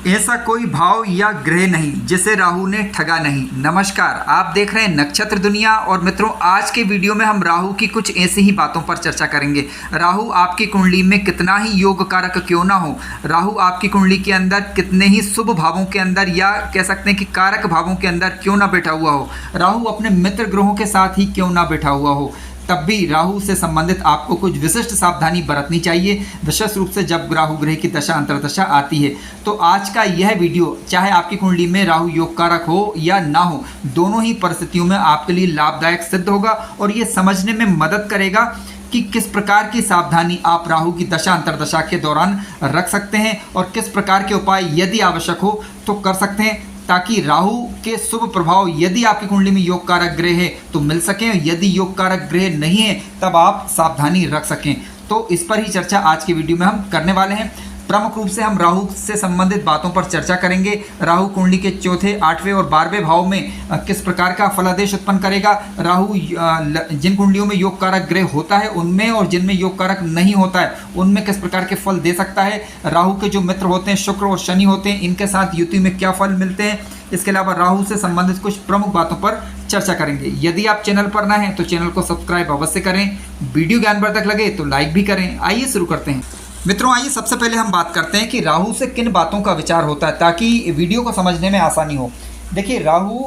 ऐसा कोई भाव या ग्रह नहीं जिसे राहु ने ठगा नहीं। नमस्कार, आप देख रहे हैं नक्षत्र दुनिया। और मित्रों, आज के वीडियो में हम राहु की कुछ ऐसी ही बातों पर चर्चा करेंगे। राहु आपकी कुंडली में कितना ही योग कारक क्यों ना हो, राहु आपकी कुंडली के अंदर कितने ही शुभ भावों के अंदर या कह सकते हैं कि कारक भावों के अंदर क्यों ना बैठा हुआ हो, राहु अपने मित्र ग्रहों के साथ ही क्यों ना बैठा हुआ हो, तब भी राहु से संबंधित आपको कुछ विशिष्ट सावधानी बरतनी चाहिए, विशेष रूप से जब राहु ग्रह की दशा अंतर्दशा आती है। तो आज का यह वीडियो चाहे आपकी कुंडली में राहु योग कारक हो या ना हो, दोनों ही परिस्थितियों में आपके लिए लाभदायक सिद्ध होगा और ये समझने में मदद करेगा कि किस प्रकार की सावधानी आप राहु की दशा अंतर्दशा के दौरान रख सकते हैं और किस प्रकार के उपाय यदि आवश्यक हो तो कर सकते हैं, ताकि राहु के शुभ प्रभाव यदि आपकी कुंडली में योग कारक ग्रह है तो मिल सकें, यदि योग कारक ग्रह नहीं है तब आप सावधानी रख सकें। तो इस पर ही चर्चा आज के वीडियो में हम करने वाले हैं। प्रमुख रूप से हम राहु से संबंधित बातों पर चर्चा करेंगे। राहु कुंडली के चौथे, 8वें और 12वें भाव में किस प्रकार का फलादेश उत्पन्न करेगा। राहु जिन कुंडलियों में योग कारक ग्रह होता है उनमें और जिनमें योग कारक नहीं होता है उनमें किस प्रकार के फल दे सकता है। राहु के जो मित्र होते हैं, शुक्र और शनि होते हैं, इनके साथ युति में क्या फल मिलते हैं। इसके अलावा राहु से संबंधित कुछ प्रमुख बातों पर चर्चा करेंगे। यदि आप चैनल पर नए हैं तो चैनल को सब्सक्राइब अवश्य करें, वीडियो ज्ञानवर्धक लगे तो लाइक भी करें। आइए शुरू करते हैं। मित्रों, आइए सबसे पहले हम बात करते हैं कि राहु से किन बातों का विचार होता है ताकि वीडियो को समझने में आसानी हो। देखिए, राहु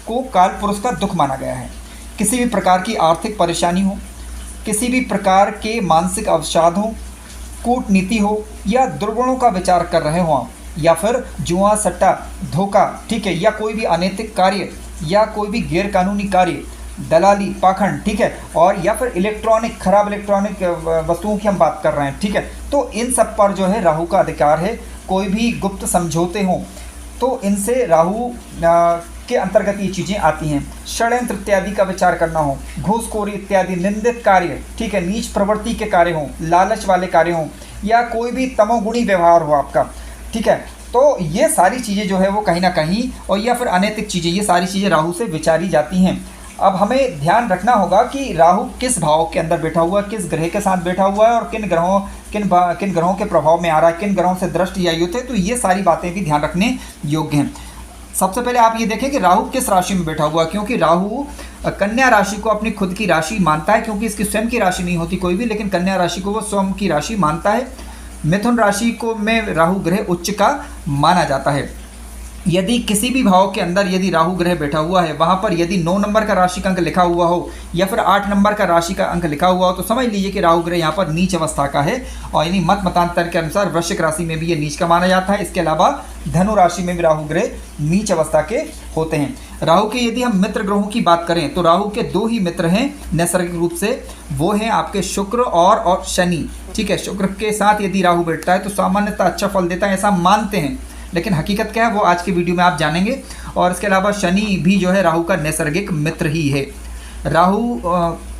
को काल पुरुष का दुख माना गया है। किसी भी प्रकार की आर्थिक परेशानी हो, किसी भी प्रकार के मानसिक अवसाद हो, कूटनीति हो या दुर्गुणों का विचार कर रहे हो आप, या फिर जुआ सट्टा धोखा, ठीक है, या कोई भी अनैतिक कार्य या कोई भी गैर कानूनी कार्य, दलाली पाखंड, ठीक है, और या फिर खराब इलेक्ट्रॉनिक वस्तुओं की हम बात कर रहे हैं, ठीक है। तो इन सब पर जो है राहु का अधिकार है। कोई भी गुप्त समझौते हों तो इनसे राहु के अंतर्गत ये चीज़ें आती हैं। षड्यंत्र इत्यादि का विचार करना हो, घूसखोरी इत्यादि निंदित कार्य, ठीक है, नीच प्रवृत्ति के कार्य हों, लालच वाले कार्य हों या कोई भी तमोगुणी व्यवहार हो आपका, ठीक है, तो ये सारी चीज़ें जो है वो कहीं ना कहीं, और या फिर अनैतिक चीज़ें, ये सारी चीज़ें राहु से विचारी जाती हैं। अब हमें ध्यान रखना होगा कि राहु किस भाव के अंदर बैठा हुआ है, किस ग्रह के साथ बैठा हुआ है और किन ग्रहों के प्रभाव में आ रहा है, किन ग्रहों से दृष्टि या युत है। तो ये सारी बातें भी ध्यान रखने योग्य हैं। सबसे पहले आप ये देखें कि राहु किस राशि में बैठा हुआ है, क्योंकि राहु कन्या राशि को अपनी खुद की राशि मानता है, क्योंकि इसकी स्वयं की राशि नहीं होती कोई भी, लेकिन कन्या राशि को वो स्वयं की राशि मानता है। मिथुन राशि को में राहु ग्रह उच्च का माना जाता है। यदि किसी भी भाव के अंदर यदि राहु ग्रह बैठा हुआ है, वहाँ पर यदि 9 नंबर का राशि का अंक लिखा हुआ हो या फिर 8 नंबर का राशि का अंक लिखा हुआ हो तो समझ लीजिए कि राहु ग्रह यहाँ पर नीच अवस्था का है। और यानी मतांतर के अनुसार वृश्चिक राशि में भी ये नीच का माना जाता है। इसके अलावा धनु राशि में भी राहु ग्रह नीच अवस्था के होते हैं। राहु के यदि हम मित्र ग्रहों की बात करें तो राहु के 2 ही मित्र हैं नैसर्गिक रूप से, वो हैं आपके शुक्र और शनि, ठीक है। शुक्र के साथ यदि राहु बैठता है तो सामान्यतः अच्छा फल देता है, ऐसा मानते हैं, लेकिन हकीकत क्या है वो आज की वीडियो में आप जानेंगे। और इसके अलावा शनि भी जो है राहु का नैसर्गिक मित्र ही है। राहु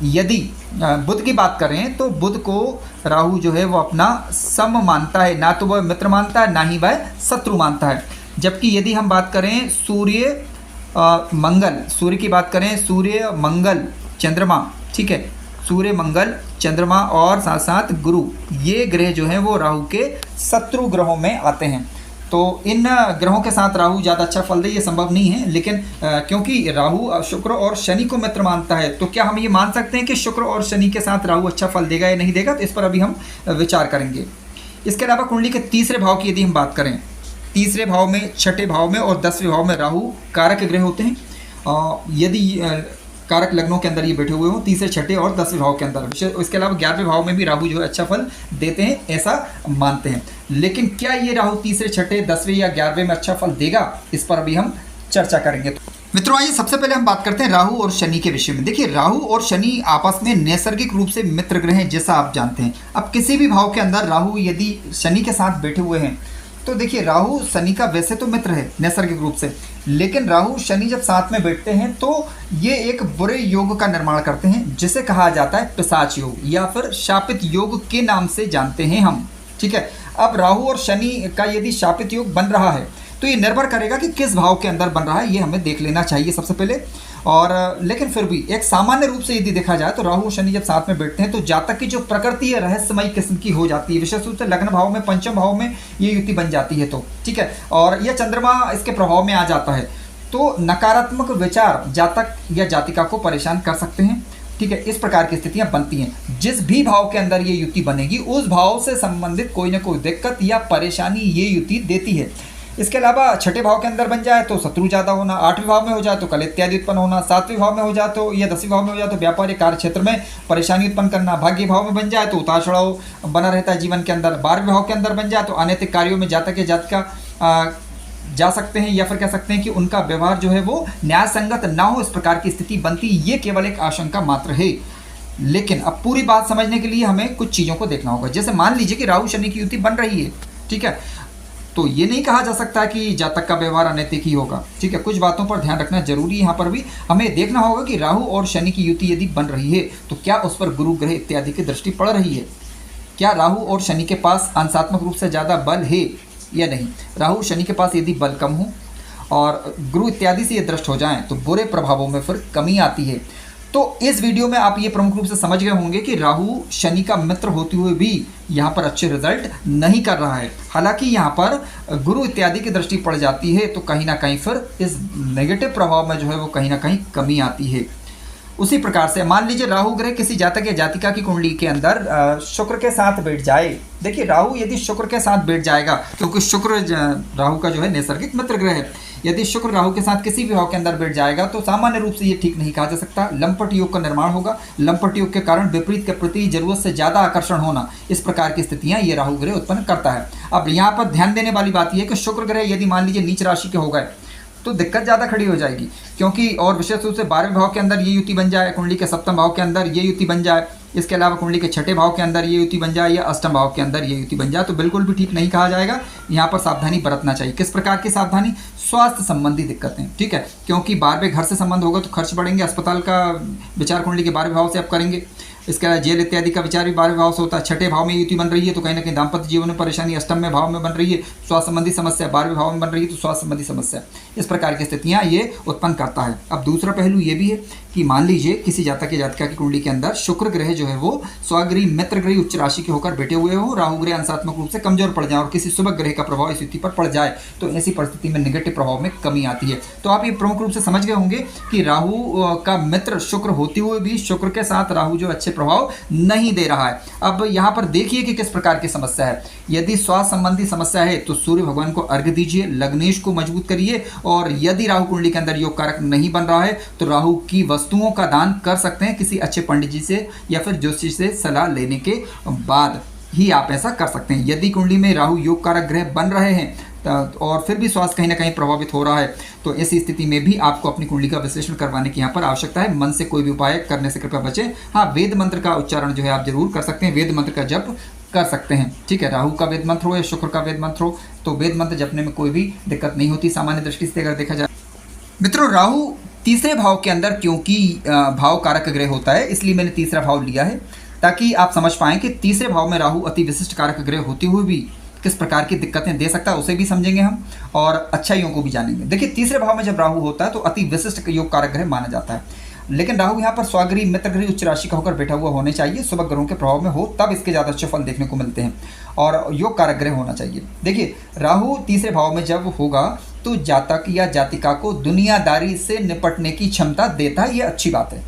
यदि बुध की बात करें तो बुध को राहु जो है वो अपना सम मानता है, ना तो वह मित्र मानता है ना ही वह शत्रु मानता है। जबकि यदि हम बात करें सूर्य की बात करें, सूर्य मंगल चंद्रमा, ठीक है, सूर्य मंगल चंद्रमा और साथ साथ गुरु, ये ग्रह जो हैं वो राहु के शत्रु ग्रहों में आते हैं। तो इन ग्रहों के साथ राहु ज़्यादा अच्छा फल दे ये संभव नहीं है, लेकिन क्योंकि राहु शुक्र और शनि को मित्र मानता है तो क्या हम ये मान सकते हैं कि शुक्र और शनि के साथ राहु अच्छा फल देगा या नहीं देगा, तो इस पर अभी हम विचार करेंगे। इसके अलावा कुंडली के तीसरे भाव की यदि हम बात करें, तीसरे भाव में, छठे भाव में और 10वें भाव में राहु कारक ग्रह होते हैं। यदि कारक लग्नों के अंदर ये बैठे हुए हों तीसरे, छठे और 10वें भाव के अंदर, इसके अलावा 11वें भाव में भी राहु जो है अच्छा फल देते हैं, ऐसा मानते हैं। लेकिन क्या ये राहु तीसरे, छठे, 10वें या 11वें में अच्छा फल देगा, इस पर अभी हम चर्चा करेंगे। मित्रों, आइए सबसे पहले हम बात करते हैं राहु और शनि के विषय में। देखिए, राहु और शनि आपस में नैसर्गिक रूप से मित्र ग्रह हैं, जैसा आप जानते हैं। अब किसी भी भाव के अंदर राहु यदि शनि के साथ बैठे हुए हैं तो देखिए, राहु शनि का वैसे तो मित्र है नैसर्गिक रूप से, लेकिन राहु शनि जब साथ में बैठते हैं तो ये एक बुरे योग का निर्माण करते हैं, जिसे कहा जाता है पिशाच योग या फिर शापित योग के नाम से जानते हैं हम, ठीक है। अब राहु और शनि का यदि शापित योग बन रहा है तो ये निर्भर करेगा कि किस भाव के अंदर बन रहा है, ये हमें देख लेना चाहिए। सबसे पहले और लेकिन फिर भी एक सामान्य रूप से यदि देखा जाए तो राहु और शनि जब साथ में बैठते हैं तो जातक की जो प्रकृति है रहस्यमयी किस्म की हो जाती है, विशेष रूप से लग्न भाव में, पंचम भाव में ये युति बन जाती है। तो ठीक है, और यह चंद्रमा इसके प्रभाव में आ जाता है तो नकारात्मक विचार जातक या जातिका को परेशान कर सकते हैं। ठीक है, इस प्रकार की स्थितियां बनती हैं। जिस भी भाव के अंदर ये युति बनेगी उस भाव से संबंधित कोई ना कोई दिक्कत या परेशानी ये युति देती है। इसके अलावा छठे भाव के अंदर बन जाए तो शत्रु ज़्यादा होना, आठवें भाव में हो जाए तो कलह इत्यादि उत्पन्न होना, सातवें भाव में हो जाए तो या 10वें भाव में हो जाए तो व्यापार या कार्य क्षेत्र में परेशानी उत्पन्न करना, भाग्य भाव में बन जाए तो उतार चढ़ाव बना रहता है जीवन के अंदर, 12वें भाव के अंदर बन जाए तो अनैतिक कार्यों में जातक या जातिका जा सकते हैं, या फिर कह सकते हैं कि उनका व्यवहार जो है वो न्याय संगत ना हो, इस प्रकार की स्थिति बनती। ये केवल एक आशंका मात्र है, लेकिन अब पूरी बात समझने के लिए हमें कुछ चीज़ों को देखना होगा। जैसे मान लीजिए कि राहु शनि की युति बन रही है, ठीक है, तो ये नहीं कहा जा सकता कि जातक का व्यवहार अनैतिक ही होगा। ठीक है, कुछ बातों पर ध्यान रखना जरूरी है। यहाँ पर भी हमें देखना होगा कि राहु और शनि की युति यदि बन रही है तो क्या उस पर गुरु ग्रह इत्यादि की दृष्टि पड़ रही है, क्या राहु और शनि के पास अंशात्मक रूप से ज़्यादा बल है या नहीं। राहु शनि के पास यदि बल कम हो और गुरु इत्यादि से ये दृष्ट हो जाएं तो बुरे प्रभावों में फिर कमी आती है। तो इस वीडियो में आप ये प्रमुख रूप से समझ गए होंगे कि राहु शनि का मित्र होते हुए भी यहाँ पर अच्छे रिजल्ट नहीं कर रहा है। हालांकि यहाँ पर गुरु इत्यादि की दृष्टि पड़ जाती है तो कहीं ना कहीं फिर इस नेगेटिव प्रभाव में जो है वो कहीं ना कहीं कमी आती है। उसी प्रकार से मान लीजिए राहु ग्रह किसी जातक या जातिका की कुंडली के अंदर शुक्र के साथ बैठ जाए। देखिए, राहु यदि शुक्र के साथ बैठ जाएगा, क्योंकि शुक्र राहु का जो है नैसर्गिक मित्र ग्रह है, यदि शुक्र राहु के साथ किसी भी भाव के अंदर बैठ जाएगा तो सामान्य रूप से ये ठीक नहीं कहा जा सकता। लंपट योग का निर्माण होगा, लंपट योग के कारण विपरीत के प्रति जरूरत से ज़्यादा आकर्षण होना, इस प्रकार की स्थितियाँ ये राहु ग्रह उत्पन्न करता है। अब यहाँ पर ध्यान देने वाली बात यह है कि शुक्र ग्रह यदि मान लीजिए नीच राशि के हो गए तो दिक्कत ज़्यादा खड़ी हो जाएगी, क्योंकि और विशेष रूप से 12वें भाव के अंदर ये युति बन जाए, कुंडली के सप्तम भाव के अंदर ये युति बन जाए, इसके अलावा कुंडली के छठे भाव के अंदर ये युति बन जाए या अष्टम भाव के अंदर ये युति बन जाए तो बिल्कुल भी ठीक नहीं कहा जाएगा। यहाँ पर सावधानी बरतना चाहिए। किस प्रकार की सावधानी? स्वास्थ्य संबंधी दिक्कतें, ठीक है, क्योंकि 12वें घर से संबंध होगा तो खर्च बढ़ेंगे, अस्पताल का विचार कुंडली के 12वें भाव से आप करेंगे। इसके अलावा जेल इत्यादि का विचार भी 12वें भाव से होता है। छठे भाव में युति बन रही है तो कहीं ना कहीं दाम्पत्य जीवन में परेशानी, अष्टम में भाव में बन रही है स्वास्थ्य संबंधी समस्या, 12वें भाव में बन रही है तो स्वास्थ्य संबंधी समस्या, इस प्रकार की स्थितियां ये उत्पन्न करता है। अब दूसरा पहलू ये भी है कि मान लीजिए किसी जातक या जातिका की कुंडली के अंदर शुक्र ग्रह जो है वो स्वगृही मित्र ग्रह उच्च राशि के होकर बैठे हुए हो, राहु ग्रह अंशात्मक रूप से कमजोर पड़ जाए और किसी शुभ ग्रह का प्रभाव इस युति पर पड़ जाए तो ऐसी परिस्थिति में नेगेटिव प्रभाव में कमी आती है। तो आप ये प्रमुख रूप से समझ गए होंगे कि राहु का मित्र शुक्र होते हुए भी शुक्र के साथ राहु जो अच्छे प्रभाव नहीं दे रहा है। अब यहाँ पर देखिए कि किस प्रकार की समस्या है। यदि स्वास्थ्य संबंधी समस्या है तो सूर्य भगवान को अर्घ्य दीजिए, लग्नेश को मजबूत करिए, और यदि राहु कुंडली के अंदर योग कारक नहीं बन रहा है तो राहु की वस्तुओं का दान कर सकते हैं किसी अच्छे पंडित जी से या फिर ज्योतिषी से सलाह लेने के बाद ही आप ऐसा कर सकते हैं। यदि कुंडली में राहु योग कारक ग्रह बन रहे हैं और फिर भी स्वास्थ्य कहीं ना कहीं प्रभावित हो रहा है तो ऐसी स्थिति में भी आपको अपनी कुंडली का विश्लेषण करवाने की यहाँ पर आवश्यकता है। मन से कोई भी उपाय करने से कृपया बचें। हाँ, वेद मंत्र का उच्चारण जो है आप जरूर कर सकते हैं, वेद मंत्र का जप कर सकते हैं, ठीक है। राहु का वेद मंत्र हो या शुक्र का वेद मंत्र हो तो वेद मंत्र जपने में कोई भी दिक्कत नहीं होती सामान्य दृष्टि से अगर देखा जाए। मित्रों, राहु तीसरे भाव के अंदर क्योंकि भाव कारक ग्रह होता है इसलिए मैंने तीसरा भाव लिया है ताकि आप समझ पाएं कि तीसरे भाव में राहु अति विशिष्ट कारक ग्रह होते हुए भी किस प्रकार की दिक्कतें दे सकता है उसे भी समझेंगे हम और अच्छाइयों को भी जानेंगे। देखिए, तीसरे भाव में जब राहु होता है तो अति विशिष्ट योग कारक ग्रह माना जाता है, लेकिन राहु यहाँ पर स्वगृही मित्र ग्रह उच्च राशि का होकर बैठा हुआ होने चाहिए, शुभ ग्रहों के प्रभाव में हो तब इसके ज़्यादा अच्छे फल देखने को मिलते हैं और योग कारक ग्रह होना चाहिए। देखिए, राहु तीसरे भाव में जब होगा तो जातक या जातिका को दुनियादारी से निपटने की क्षमता देता है, ये अच्छी बात है।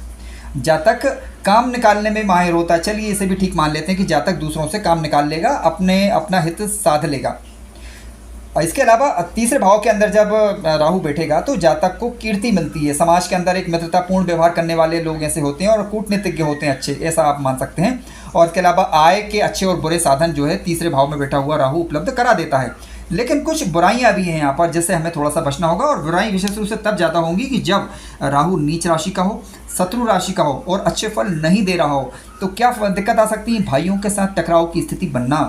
जातक काम निकालने में माहिर होता है, चलिए इसे भी ठीक मान लेते हैं कि जातक दूसरों से काम निकाल लेगा, अपना हित साध लेगा। इसके अलावा तीसरे भाव के अंदर जब राहु बैठेगा तो जातक को कीर्ति मिलती है, समाज के अंदर एक मित्रतापूर्ण व्यवहार करने वाले लोग ऐसे होते हैं और कूटनीतिज्ञ होते हैं अच्छे, ऐसा आप मान सकते हैं। और इसके अलावा आय के अच्छे और बुरे साधन जो है तीसरे भाव में बैठा हुआ राहु उपलब्ध करा देता है। लेकिन कुछ बुराइयां भी हैं यहाँ पर जिससे हमें थोड़ा सा बचना होगा, और बुराई विशेष रूप से तब ज़्यादा होंगी कि जब राहु नीच राशि का हो, शत्रु राशि का हो और अच्छे फल नहीं दे रहा हो। तो क्या दिक्कत आ सकती है? भाइयों के साथ टकराव की स्थिति बनना,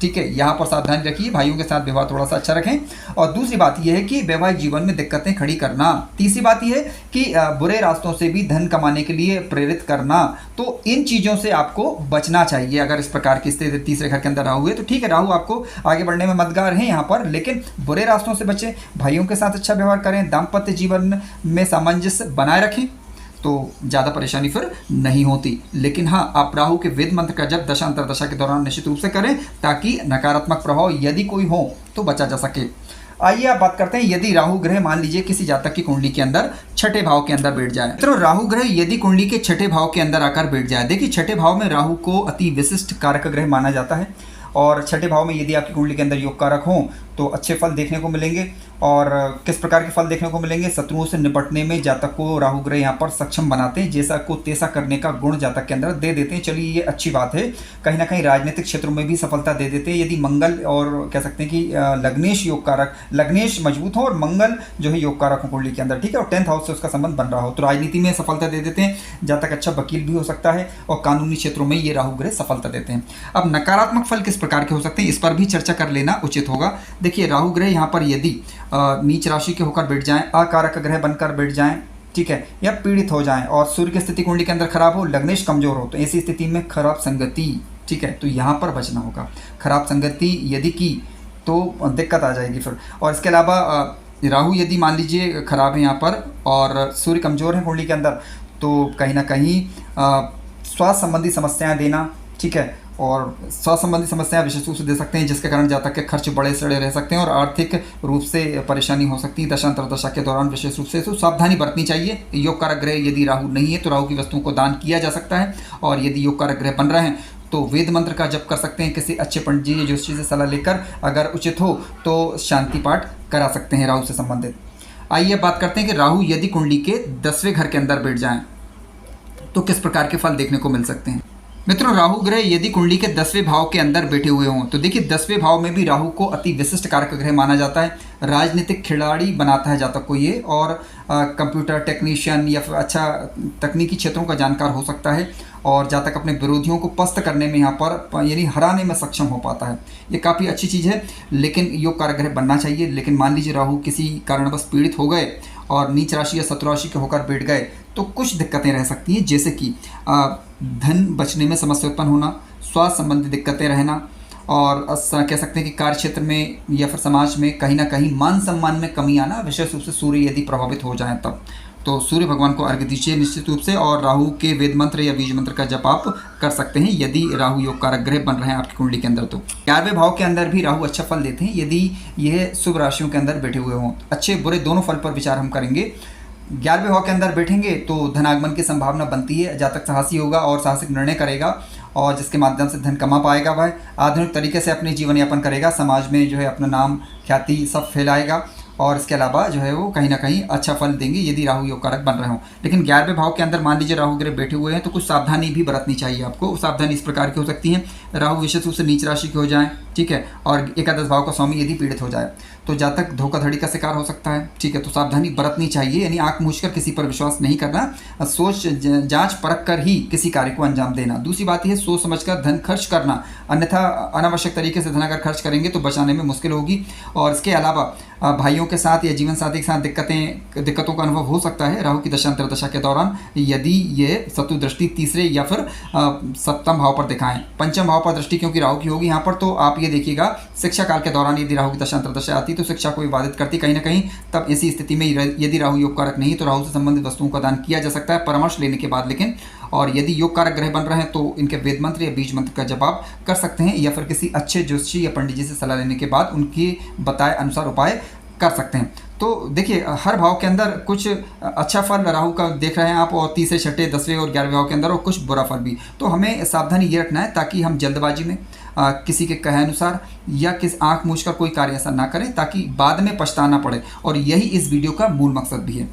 ठीक है, यहाँ पर सावधानी रखिए, भाइयों के साथ व्यवहार थोड़ा सा अच्छा रखें। और दूसरी बात यह है कि वैवाहिक जीवन में दिक्कतें खड़ी करना। तीसरी बात यह है कि बुरे रास्तों से भी धन कमाने के लिए प्रेरित करना। तो इन चीज़ों से आपको बचना चाहिए। अगर इस प्रकार की स्थिति तीसरे घर के अंदर राहु है तो ठीक है, राहु आपको आगे बढ़ने में मददगार है यहाँ पर, लेकिन बुरे रास्तों से बचें, भाइयों के साथ अच्छा व्यवहार करें, दाम्पत्य जीवन में सामंजस्य बनाए रखें, तो ज़्यादा परेशानी फिर नहीं होती। लेकिन हाँ, आप राहु के वेद मंत्र का जब दशा अंतरदशा के दौरान निश्चित रूप से करें, ताकि नकारात्मक प्रभाव यदि कोई हो तो बचा जा सके। आइए आप बात करते हैं, यदि राहु ग्रह मान लीजिए किसी जातक की कुंडली के अंदर छठे भाव के अंदर बैठ जाए। तो राहु ग्रह यदि कुंडली के छठे भाव के अंदर आकर बैठ जाए, देखिए छठे भाव में राहु को अति विशिष्ट कारक ग्रह माना जाता है, और छठे भाव में यदि आपकी कुंडली के अंदर योग कारक हों तो अच्छे फल देखने को मिलेंगे। और किस प्रकार के फल देखने को मिलेंगे? शत्रुओं से निपटने में जातक को राहु ग्रह यहाँ पर सक्षम बनाते हैं, जैसा को तैसा करने का गुण जातक के अंदर दे देते हैं। चलिए ये अच्छी बात है, कहीं ना कहीं राजनीतिक क्षेत्रों में भी सफलता दे देते हैं यदि मंगल और कह सकते हैं कि लग्नेश योग कारक, लग्नेश मजबूत हो और मंगल जो है योग कारक हो कुंडली के अंदर, ठीक है, और 10th हाउस से उसका संबंध बन रहा हो तो राजनीति में सफलता दे देते हैं। जातक अच्छा वकील भी हो सकता है और कानूनी क्षेत्रों में ये राहु ग्रह सफलता देते हैं। अब नकारात्मक फल किस प्रकार के हो सकते हैं, इस पर भी चर्चा कर लेना उचित होगा। देखिए राहु ग्रह यहाँ पर यदि नीच राशि के होकर बैठ जाएं, अकारक ग्रह बनकर बैठ जाएं, ठीक है, या पीड़ित हो जाएं, और सूर्य की स्थिति कुंडली के अंदर खराब हो, लग्नेश कमजोर हो, तो ऐसी स्थिति में खराब संगति, ठीक है, तो यहाँ पर बचना होगा। खराब संगति यदि की तो दिक्कत आ जाएगी फिर। और इसके अलावा राहु यदि मान लीजिए खराब है यहाँ पर और सूर्य कमजोर है कुंडली के अंदर, तो कहीं ना कहीं स्वास्थ्य संबंधी समस्याएं देना, ठीक है, और स्वास्थ्य संबंधी समस्याएं विशेष रूप से दे सकते हैं, जिसके कारण जातक के खर्च बड़े सड़े रह सकते हैं और आर्थिक रूप से परेशानी हो सकती है। दशांतरदशा के दौरान विशेष रूप से तो सावधानी बरतनी चाहिए। योग कारक ग्रह यदि राहु नहीं है तो राहु की वस्तुओं को दान किया जा सकता है, और यदि योग कारक ग्रह बन रहे हैं तो वेद मंत्र का जप कर सकते हैं, किसी अच्छे पंडित जी या ज्योतिषी से सलाह लेकर, अगर उचित हो तो शांति पाठ करा सकते हैं राहु से संबंधित। आइए बात करते हैं कि राहु यदि कुंडली के 10वें घर के अंदर बैठ जाएं तो किस प्रकार के फल देखने को मिल सकते हैं। मित्रों, राहु ग्रह यदि कुंडली के 10वें भाव के अंदर बैठे हुए हों तो देखिए 10वें भाव में भी राहु को अति विशिष्ट कारक ग्रह माना जाता है। राजनीतिक खिलाड़ी बनाता है जातक को ये, और कंप्यूटर टेक्नीशियन या फिर अच्छा तकनीकी क्षेत्रों का जानकार हो सकता है, और जातक अपने विरोधियों को पस्त करने में यहाँ पर यानी हराने में सक्षम हो पाता है। ये काफ़ी अच्छी चीज़ है, लेकिन योग कारक ग्रह बनना चाहिए। लेकिन मान लीजिए राहु किसी कारणवश पीड़ित हो गए और नीच राशि या शत्रु राशि के होकर बैठ गए तो कुछ दिक्कतें रह सकती हैं, जैसे कि धन बचने में समस्या उत्पन्न होना, स्वास्थ्य संबंधी दिक्कतें रहना, और कह सकते हैं कि कार्य क्षेत्र में या फिर समाज में कहीं ना कहीं मान सम्मान में कमी आना, विशेष रूप से सूर्य यदि प्रभावित हो जाए तब। तो सूर्य भगवान को अर्घ्य दीजिए निश्चित रूप से, और राहु के वेद मंत्र या बीज मंत्र का जप आप कर सकते हैं यदि राहु योग कारक ग्रह बन रहे हैं आपकी कुंडली के अंदर। तो 11वें भाव के अंदर भी राहु अच्छा फल देते हैं यदि यह शुभ राशियों के अंदर बैठे हुए हों। अच्छे बुरे दोनों फल पर विचार हम करेंगे। 11वें भाव के अंदर बैठेंगे तो धनागमन की संभावना बनती है, जातक साहसी होगा और साहसिक निर्णय करेगा, और जिसके माध्यम से धन कमा पाएगा। वह आधुनिक तरीके से अपने जीवन यापन करेगा, समाज में जो है अपना नाम ख्याति सब फैलाएगा, और इसके अलावा जो है वो कहीं ना कहीं अच्छा फल देंगे यदि राहु योग कारक बन रहे हों। लेकिन 11वें भाव के अंदर मान लीजिए राहु ग्रह बैठे हुए हैं तो कुछ सावधानी भी बरतनी चाहिए आपको। सावधानी इस प्रकार की हो सकती है, राहु विशेष रूप से नीच राशि के हो जाए, ठीक है, और एकादश भाव का स्वामी यदि पीड़ित हो जाए तो जातक धोखाधड़ी का शिकार हो सकता है, ठीक है, तो सावधानी बरतनी चाहिए। यानी आंख मूंझकर किसी पर विश्वास नहीं करना, सोच जांच परख कर ही किसी कार्य को अंजाम देना। दूसरी बात यह सोच समझकर धन खर्च करना, अन्यथा अनावश्यक तरीके से धन अगर खर्च करेंगे तो बचाने में मुश्किल होगी। और इसके अलावा भाइयों के साथ या जीवन साथी के साथ दिक्कतों का अनुभव हो सकता है राहु की दशा अंतरदशा के दौरान, यदि ये शत्रु दृष्टि तीसरे या फिर सप्तम भाव पर दिखाएं। पंचम भाव पर दृष्टि क्योंकि राहु की होगी यहाँ पर, तो आप ये देखिएगा शिक्षा काल के दौरान यदि राहु की दशा अंतरदशा आती तो शिक्षा को विवादित करती कहीं ना कहीं। तब ऐसी स्थिति में यदि राहु योग कारक नहीं तो राहु से संबंधित वस्तुओं का दान किया जा सकता है परामर्श लेने के बाद। लेकिन और यदि योग कारक ग्रह बन रहे हैं तो इनके वेद मंत्र या बीज मंत्र का जप आप कर सकते हैं, या फिर किसी अच्छे ज्योतिषी या पंडित जी से सलाह लेने के बाद उनके बताए अनुसार उपाय कर सकते हैं। तो देखिए हर भाव के अंदर कुछ अच्छा फल राहु का देख रहे हैं आप, और तीसरे छठे 10वें और 11वें भाव के अंदर, और कुछ बुरा फल भी। तो हमें सावधानी ये रखना है ताकि हम जल्दबाजी में किसी के कहे अनुसार या किस आंख मूंझकर कोई कार्य ऐसा ना करें ताकि बाद में पछताना पड़े, और यही इस वीडियो का मूल मकसद भी है।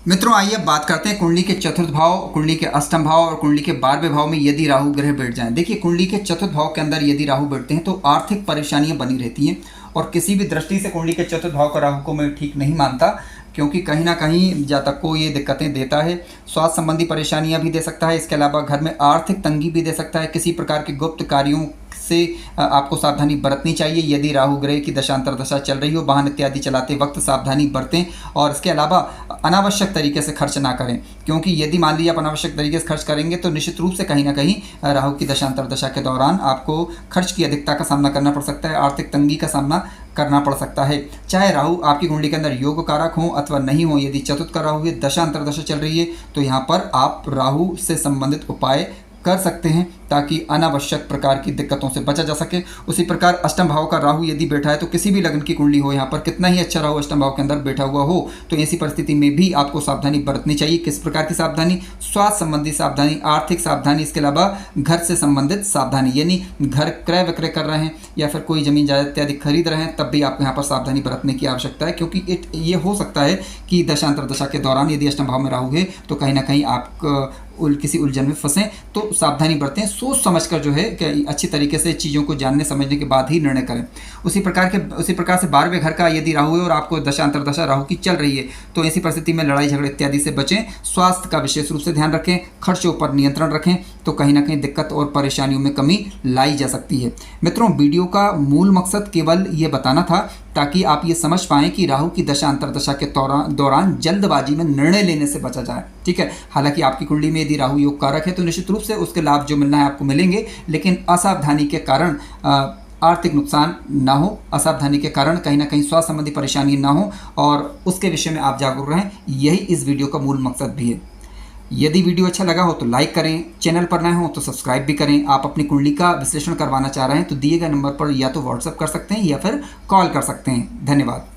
मित्रों, आइए बात करते हैं कुंडली के चतुर्थ भाव, कुंडली के अष्टम भाव और कुंडली के 12वें भाव में यदि राहु ग्रह बैठ जाएं। देखिए कुंडली के चतुर्थ भाव के अंदर यदि राहु बैठते हैं तो आर्थिक परेशानियां बनी रहती हैं, और किसी भी दृष्टि से कुंडली के चतुर्थ भाव का राहु को मैं ठीक नहीं मानता, क्योंकि कहीं ना कहीं जातक को ये दिक्कतें देता है। स्वास्थ्य संबंधी परेशानियां भी दे सकता है। इसके अलावा घर में आर्थिक तंगी भी दे सकता है। किसी प्रकार के गुप्त कार्यों से आपको सावधानी बरतनी चाहिए। यदि राहु ग्रह की दशांतर दशा चल रही हो, वाहन इत्यादि चलाते वक्त सावधानी बरतें। और इसके अलावा अनावश्यक तरीके से खर्च ना करें, क्योंकि यदि मान लीजिए आप अनावश्यक तरीके से खर्च करेंगे तो निश्चित रूप से कहीं ना कहीं राहु की दशांतर दशा के दौरान आपको खर्च की अधिकता का सामना करना पड़ सकता है, आर्थिक तंगी का सामना करना पड़ सकता है। चाहे राहु आपकी कुंडली के अंदर योग कारक हो अथवा नहीं हो, यदि चतुर्थ का राहु है, दशा अंतरदशा चल रही है, तो यहाँ पर आप राहु से संबंधित उपाय कर सकते हैं ताकि अनावश्यक प्रकार की दिक्कतों से बचा जा सके। उसी प्रकार अष्टम भाव का राहु यदि बैठा है तो किसी भी लग्न की कुंडली हो, यहाँ पर कितना ही अच्छा राहु अष्टम भाव के अंदर बैठा हुआ हो, तो ऐसी परिस्थिति में भी आपको सावधानी बरतनी चाहिए। किस प्रकार की सावधानी? स्वास्थ्य संबंधी सावधानी, आर्थिक सावधानी, इसके अलावा घर से संबंधित सावधानी, यानी घर क्रय विक्रय कर रहे हैं या फिर कोई जमीन जायदाद इत्यादि खरीद रहे हैं, तब भी आपको यहाँ पर सावधानी बरतने की आवश्यकता है। क्योंकि ये हो सकता है कि दशांतर दशा के दौरान यदि अष्टम भाव में राहु है तो कहीं ना कहीं आप किसी उलझन में फंसें, तो सावधानी बरतें। सोच समझकर जो है कि अच्छी तरीके से चीज़ों को जानने समझने के बाद ही निर्णय करें। उसी प्रकार से 12वें घर का यदि राहु है और आपको दशांतर दशा राहु की चल रही है तो ऐसी परिस्थिति में लड़ाई झगड़े इत्यादि से बचें। स्वास्थ्य का विशेष रूप से ध्यान रखें, खर्चों पर नियंत्रण रखें, तो कहीं ना कहीं दिक्कत और परेशानियों में कमी लाई जा सकती है। मित्रों, वीडियो का मूल मकसद केवल ये बताना था ताकि आप ये समझ पाएं कि राहु की दशा अंतरदशा के दौरान जल्दबाजी में निर्णय लेने से बचा जाए। ठीक है, हालांकि आपकी कुंडली में यदि राहु योग कारक है तो निश्चित रूप से उसके लाभ जो मिलना है आपको मिलेंगे, लेकिन असावधानी के कारण आर्थिक नुकसान ना हो, असावधानी के कारण कहीं ना कहीं स्वास्थ्य संबंधी परेशानी ना हो, और उसके विषय में आप जागरूक रहें। यही इस वीडियो का मूल मकसद भी है। यदि वीडियो अच्छा लगा हो तो लाइक करें, चैनल पर नए हो तो सब्सक्राइब भी करें। आप अपनी कुंडली का विश्लेषण करवाना चाह रहे हैं तो दिए गए नंबर पर या तो व्हाट्सएप कर सकते हैं या फिर कॉल कर सकते हैं। धन्यवाद।